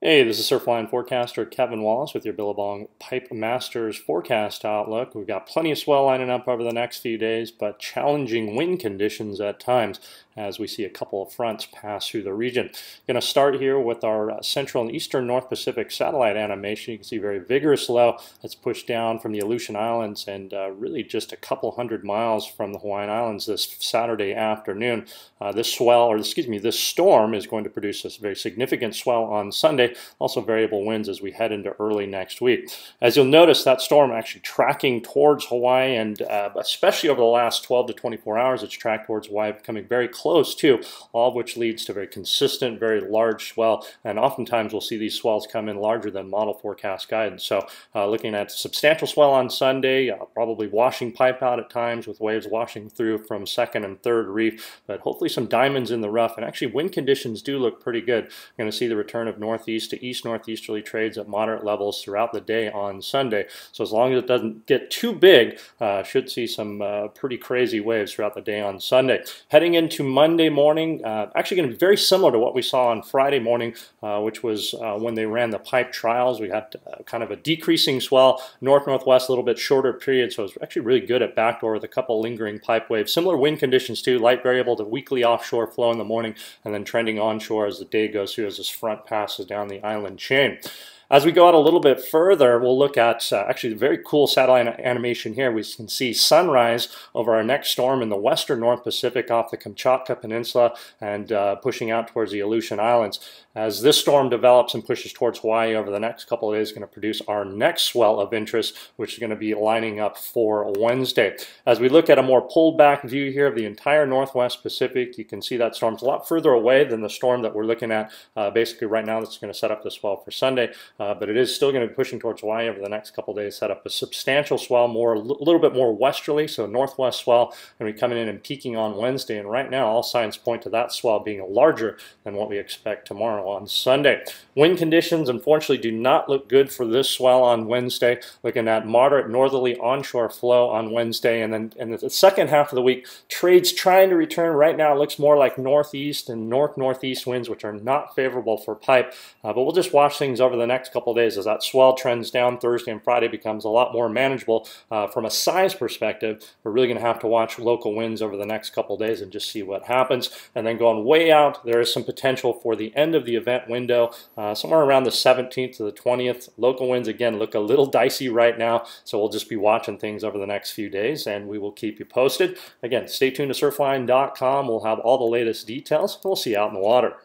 Hey, this is Surfline forecaster Kevin Wallace with your Billabong Pipe Masters forecast outlook. We've got plenty of swell lining up over the next few days, but challenging wind conditions at times as we see a couple of fronts pass through the region. Going to start here with our central and eastern North Pacific satellite animation. You can see very vigorous low that's pushed down from the Aleutian Islands and really just a couple hundred miles from the Hawaiian Islands this Saturday afternoon. This storm is going to produce a very significant swell on Sunday. Also variable winds as we head into early next week. As you'll notice, that storm actually tracking towards Hawaii, and especially over the last 12 to 24 hours, it's tracked towards Hawaii, becoming very close too, all of which leads to very consistent, very large swell, and oftentimes we'll see these swells come in larger than model forecast guidance. So looking at substantial swell on Sunday, probably washing pipe out at times with waves washing through from second and third reef, but hopefully some diamonds in the rough, and actually wind conditions do look pretty good. You're going to see the return of northeast to east-northeasterly trades at moderate levels throughout the day on Sunday. So as long as it doesn't get too big, should see some pretty crazy waves throughout the day on Sunday. Heading into Monday morning, actually going to be very similar to what we saw on Friday morning, which was when they ran the pipe trials. We had kind of a decreasing swell, north-northwest, a little bit shorter period, so it was actually really good at backdoor with a couple lingering pipe waves. Similar wind conditions too, light variable to weakly offshore flow in the morning, and then trending onshore as the day goes through as this front passes down the island chain. As we go out a little bit further, we'll look at actually a very cool satellite animation here. We can see sunrise over our next storm in the western North Pacific off the Kamchatka Peninsula and pushing out towards the Aleutian Islands. As this storm develops and pushes towards Hawaii over the next couple of days, it's going to produce our next swell of interest, which is going to be lining up for Wednesday. As we look at a more pulled back view here of the entire Northwest Pacific, you can see that storm's a lot further away than the storm that we're looking at basically right now that's going to set up the swell for Sunday. But it is still going to be pushing towards Hawaii over the next couple of days, set up a substantial swell, a little bit more westerly, so northwest swell, and be coming in and peaking on Wednesday. And right now, all signs point to that swell being larger than what we expect tomorrow on Sunday. Wind conditions, unfortunately, do not look good for this swell on Wednesday. Looking at moderate northerly onshore flow on Wednesday, and then in the second half of the week, trades trying to return. Right now, it looks more like northeast and north-northeast winds, which are not favorable for pipe. But we'll just watch things over the next couple of days as that swell trends down. Thursday and Friday becomes a lot more manageable from a size perspective. We're really going to have to watch local winds over the next couple of days and just see what happens. And then going way out, there is some potential for the end of the event window, somewhere around the 17th to the 20th. Local winds, again, look a little dicey right now, so we'll just be watching things over the next few days, and we will keep you posted. Again, stay tuned to surfline.com. We'll have all the latest details, and we'll see you out in the water.